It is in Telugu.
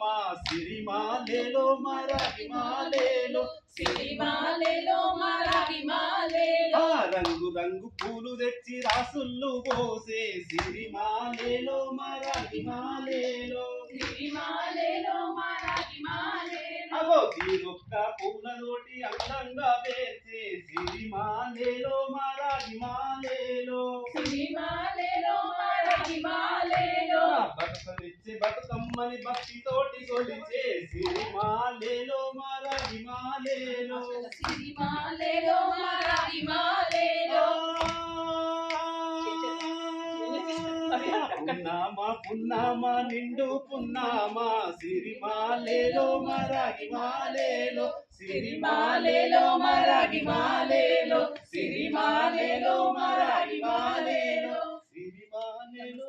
మా సిరిమాలేలో మరగిమాలేలో సిరిమాలేలో మరగిమాలేలో రంగు రంగు పూలు తెచ్చి రాసుళ్ళు పోసే సిరిమాలేలో మరగిమాలేలో సిరిమాలేలో మరగిమాలేలో అగో తీరొక్క పూలతోటి అందంగా పేర్చే సిరిమాలేలో మరగిమాలేలో సిరిమాలేలో మరగిమాలేలో బతుకనిచ్చే బతుకమ్మని భక్తితోటి కొలిచే సిరిమాలేలో మరగిమాలేలో సిరిమాలేలో మరగిమాలేలో పున్నామా పున్నామా నిండు పున్నామా సిరిమాలేలో మరగిమాలేలో సిరిమాలేలో మరగిమాలేలో సిరిమాలేలో మరగిమాలేలో సిరిమాలేలో